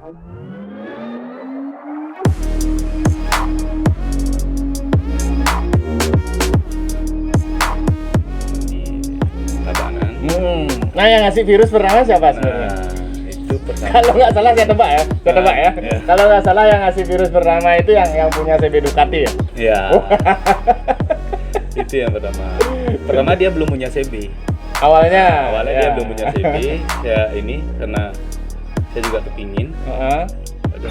Di Tabanan. Nah, yang ngasih virus pertama siapa sebenarnya? Nah, itu pertama. Kalau nggak salah saya tebak ya, Ya. Kalau nggak salah yang ngasih virus pertama itu yang punya CB Ducati ya. Iya. Itu yang pertama. Pertama dia belum punya CB. Awalnya Dia belum punya CB. Saya ini karena saya juga kepingin. Ada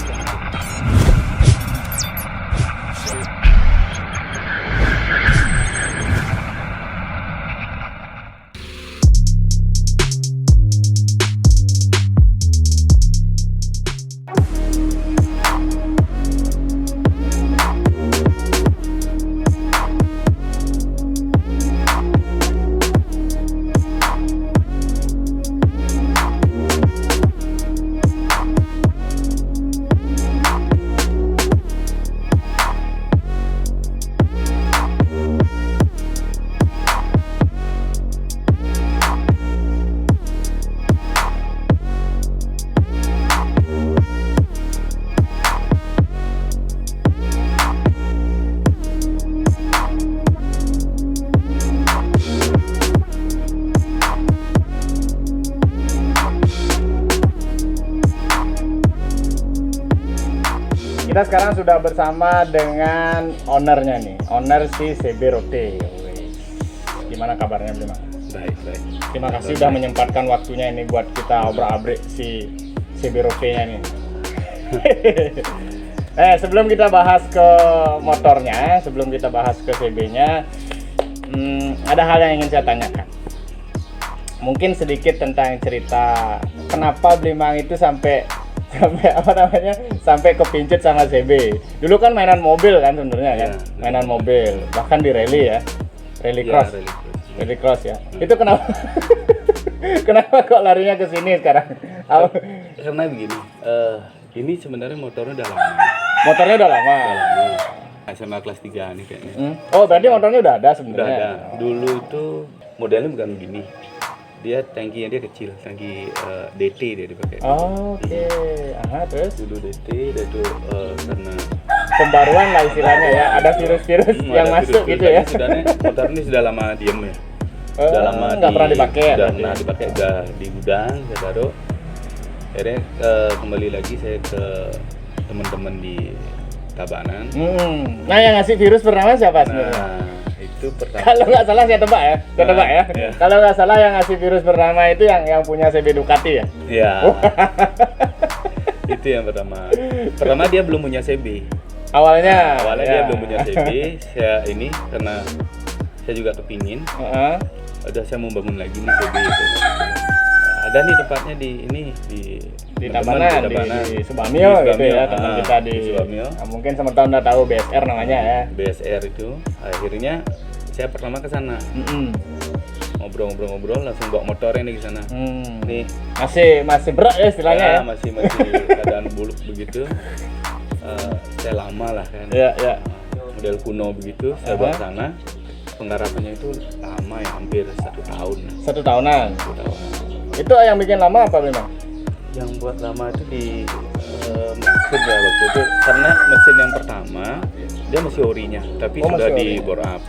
Kita sekarang sudah bersama dengan ownernya nih, owner si CB Rote. Gimana kabarnya Bima? baik. Terima kasih sudah menyempatkan waktunya ini buat kita obrak-abrik si CB Rote-nya nih. Sebelum kita bahas ke motornya, sebelum kita bahas ke CB-nya, ada hal yang ingin saya tanyakan. Mungkin sedikit tentang cerita kenapa Blimang itu sampai kepincut sama CB. Dulu kan mainan mobil kan sebenarnya kan, mainan mobil, bahkan di rally ya, rally cross ya. Itu kenapa? Kenapa kok larinya ke sini sekarang? Karena begini, ini sebenarnya motornya udah lama. Motornya udah lama. SMA kelas 3 nih kayaknya. Oh, berarti motornya udah ada Udah sebenarnya. ada. Dulu itu modelnya bukan begini. Dia tangkinya dia kecil, tangki DT dia dipakai. Oke. Terus Dulu DT, dia itu karena pembaruan lah istilahnya ya. Ada virus-virus yang ada masuk virus-virus gitu ya. Sebenarnya motor ini sudah lama diem ya. Sudah lama nggak pernah dipakai ya? Sudah pernah dipakai, udah di gudang saya taruh. Akhirnya kembali lagi saya ke teman-teman di Tabanan. Nah, yang ngasih virus pertama siapa sebenarnya? Nah, itu pertama. Kalau nggak salah saya tebak ya, Iya. Kalau nggak salah yang ngasih virus pertama itu yang punya CB Ducati ya. Iya. Itu yang pertama. Pertama dia belum punya CB. Awalnya Dia belum punya CB. Saya ini karena saya juga kepingin. Udah saya mau bangun lagi nih CB itu. Ada nih tempatnya di Tabanan, di Subamio gitu ya, teman kita di Subamio. Nah, mungkin teman-teman udah tahu BSR namanya ya. BSR itu. Akhirnya saya pertama ke sana. Ngobrol-ngobrol langsung bawa motornya nih ke sana. Nih Masih berat ya istilahnya ya. masih keadaan buluk begitu. Saya lama lah kan. Iya. Model kuno begitu, saya bawa ke sana. Penggarapannya itu lama ya, hampir 1 tahun. 1 tahunan. 1 tahun. Itu yang bikin lama apa memang? Yang buat lama itu di mesin ya waktu itu, karena mesin yang pertama dia masih orinya, tapi sudah di bore up.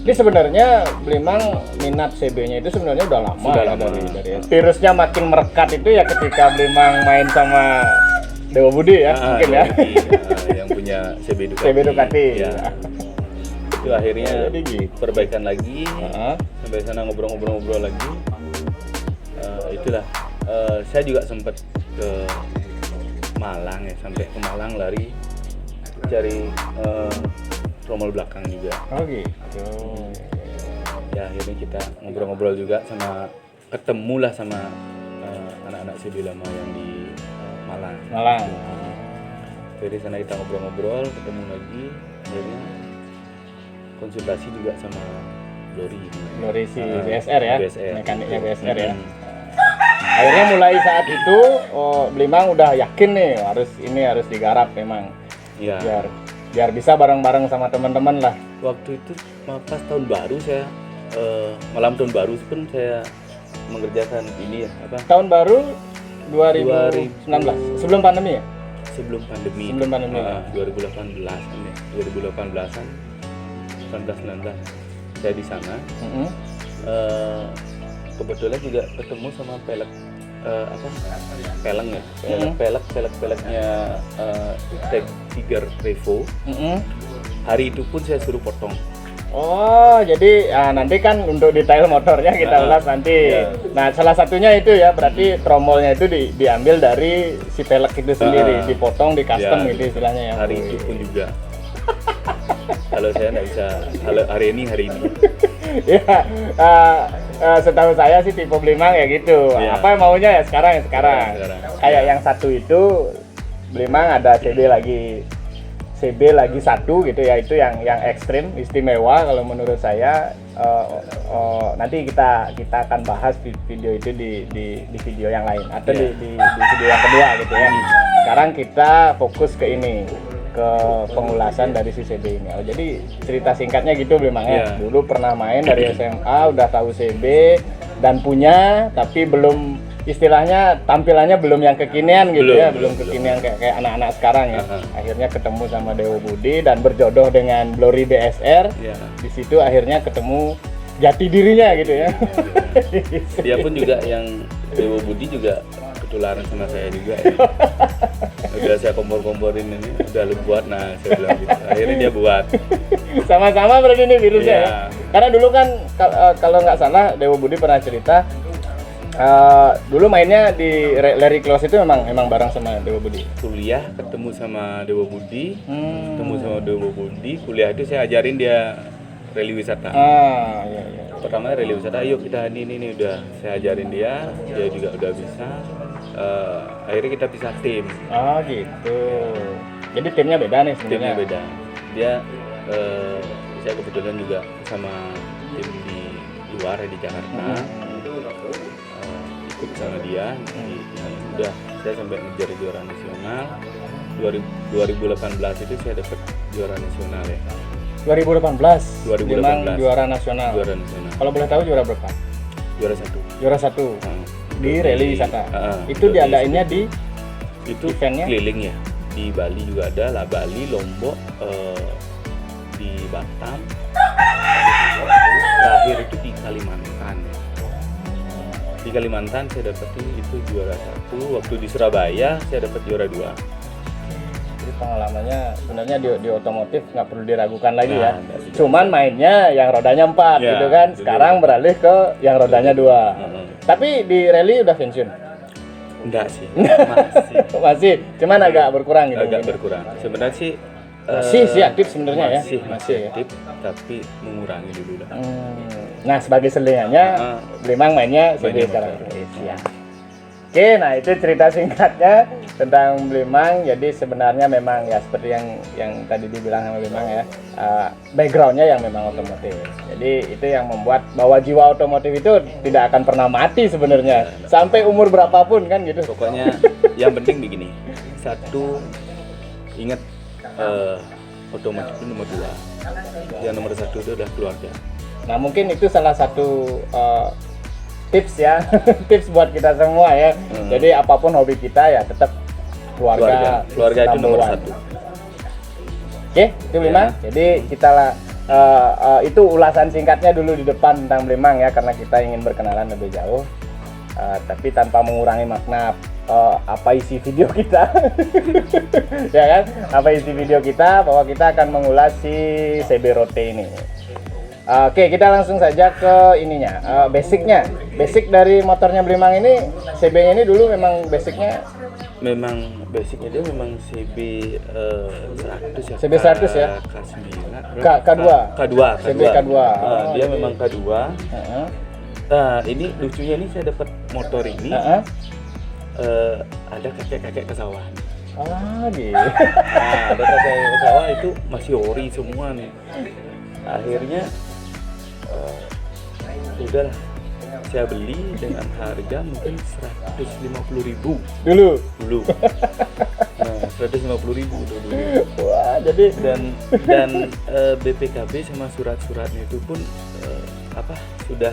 Ini sebenarnya Blimang minat CB-nya itu sebenarnya udah lama. Sudah ya, lama. dari virusnya makin merekat itu ya ketika Blimang main sama Dewa Budi ya, mungkin ya. Yang punya CB Ducati. CB Ducati. Ya. Itu akhirnya Jadi gitu. perbaikan lagi, sampai sana ngobrol-ngobrol lagi. Itulah. Saya juga sempat ke Malang ya, sampai ke Malang lari cari tromol belakang juga. Oh gitu. Ya akhirnya kita ngobrol-ngobrol juga ketemulah sama anak-anak CB lama yang di Malang. Dari sana kita ngobrol-ngobrol, ketemu lagi, akhirnya konsultasi juga sama Glory si BSR ya, BSR. mekaniknya BSR ya. Akhirnya mulai saat itu Blimang udah yakin nih harus digarap memang. Iya. Biar bisa bareng-bareng sama teman-teman lah. Waktu itu pas tahun baru saya malam tahun baru pun saya mengerjakan ini ya Tahun baru 2019 sebelum pandemi ya? Sebelum pandemi. Sebelum pandemi. 2018 ya. 2018-an 18-19 saya di sana. Kebetulan juga ketemu sama pelek peleng ya. Peleknya Tiger Revo. Hari itu pun saya suruh potong. Oh, jadi nanti kan untuk detail motornya kita ulas nanti. Nah, salah satunya itu ya, berarti tromolnya itu diambil dari si pelek itu sendiri, dipotong, di custom gitu istilahnya ya. Hari itu pun juga. Kalau saya nggak bisa, hari ini. Ya, setahu saya sih tipe Blimang ya gitu. Apa yang maunya ya sekarang. Kayak yang satu itu Blimang ada CB lagi satu gitu ya, itu yang ekstrim istimewa kalau menurut saya. Nanti kita akan bahas video itu di video yang lain atau di video yang kedua gitu ya. Sekarang kita fokus ke ini, ke pengulasan dari si CB ini. Jadi cerita singkatnya gitu Blimang ya. Dulu pernah main dari SMA, udah tahu CB dan punya, tapi belum, istilahnya tampilannya belum yang kekinian gitu, belum kekinian kayak anak-anak sekarang ya. Akhirnya ketemu sama Dewo Budi dan berjodoh dengan Glory BSR. Di situ akhirnya ketemu jati dirinya gitu ya. Dia pun juga yang Dewo Budi juga ketularan sama saya juga ya. Udah saya kompor-komporin ini, udah lu buat, nah saya bilang gitu. Akhirnya dia buat. Sama-sama berarti ini virusnya ya. Karena dulu kan kalau nggak salah Dewo Budi pernah cerita, dulu mainnya di Larry Close itu memang bareng sama Dewo Budi. Kuliah ketemu sama Dewo Budi, kuliah itu saya ajarin dia rally wisata. Iya. Pertama rally wisata, yuk kita ini udah saya ajarin dia juga udah bisa. Akhirnya kita pisah tim. Gitu. Jadi timnya beda nih sebenarnya. Timnya beda. Dia saya kebetulan juga sama tim di luar di Jakarta. Ikut sama dia. Udah saya sampai ngejar juara nasional. 2018 itu saya dapat juara nasional ya. 2018. Memang juara nasional. Kalau boleh tahu juara berapa? Juara satu. Di rally wisata. Itu diadainnya di eventnya keliling ya. Di Bali juga ada, Bali, Lombok, di Batam. Terakhir itu di Kalimantan. Di Kalimantan saya dapetin itu juara 1. Waktu di Surabaya saya dapat juara 2. Jadi pengalamannya sebenarnya di otomotif nggak perlu diragukan lagi ya. Cuman mainnya yang rodanya 4 gitu kan. Sekarang beralih ke yang rodanya 2. Tapi di rally udah pensiun? Enggak sih. Masih. Cuman agak berkurang gitu. Agak berkurang. Sebenarnya sih masih aktif sebenarnya ya. Masih aktif, tapi mengurangi dulu lah. Nah, sebagai selingannya Blimang mainnya CB sekarang. Oke, nah itu cerita singkatnya tentang Blimang. Jadi sebenarnya memang ya seperti yang tadi dibilang sama Blimang ya, backgroundnya yang memang otomotif. Jadi itu yang membuat bahwa jiwa otomotif itu tidak akan pernah mati sebenarnya sampai umur berapapun kan gitu. Pokoknya yang penting begini, satu ingat otomotif itu nomor 2. Yang nomor 1 itu adalah keluarga. Nah mungkin itu salah satu tips ya, tips buat kita semua ya. Jadi apapun hobi kita ya tetap keluarga itu nomor 1. Oke, itu Blimang. Jadi kita itu ulasan singkatnya dulu di depan tentang Blimang ya, karena kita ingin berkenalan lebih jauh, tapi tanpa mengurangi makna apa isi video kita. Ya kan, apa isi video kita, bahwa kita akan mengulas si CB Rote ini. Oke, kita langsung saja ke ininya, basic dari motornya Blimang ini. CB-nya ini dulu memang basicnya dia memang CB 100 ya. CB 100 ya. K2. CB K2. Dia memang K2. Nah, ini lucunya nih saya dapat motor ini. Ada kakek-kakek ke sawah. Gitu. Nah, ada kakek ke sawah itu masih ori semua nih. Akhirnya udahlah, saya beli dengan harga mungkin 150.000 dulu. Nah, 150.000 dulu. Wah, jadi dan BPKB sama surat-suratnya itu pun sudah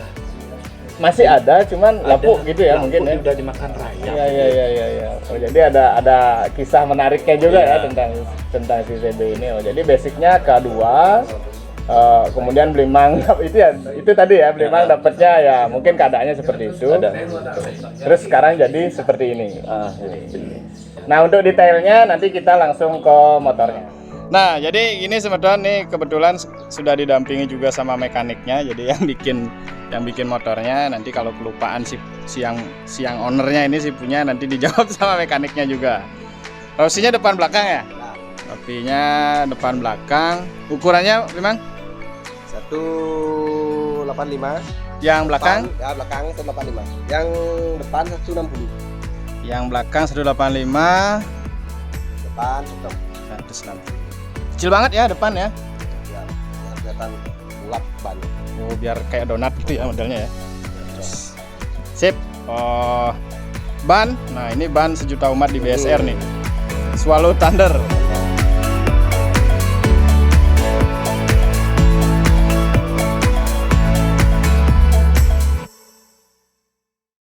masih ada, cuman lapuk gitu ya mungkin ya. Udah dimakan rayap. Iya. Oh, jadi ada kisah menariknya juga ya Iya. tentang si CB ini. Oh, jadi basicnya K2, kemudian Blimang itu tadi ya, Blimang dapatnya ya mungkin keadaannya seperti itu. Ada. Terus sekarang jadi seperti ini. Ini. Nah, untuk detailnya nanti kita langsung ke motornya. Nah, jadi ini teman-teman nih kebetulan sudah didampingi juga sama mekaniknya. Jadi yang bikin motornya nanti kalau kelupaan si siang ownernya ini si punya nanti dijawab sama mekaniknya juga. Rosinya depan belakang ya? Topinya depan belakang. Ukurannya memang 185. yang belakang? Ya, belakang 185. Yang depan 160. Yang belakang 185, Depan 160. Kecil banget ya depan ya. ya, kelihatan gelap banyak. Oh, biar kayak donat gitu ya modelnya ya. Sip. Oh, ban. Nah, ini ban sejuta umat di BSR nih. Swallow Thunder.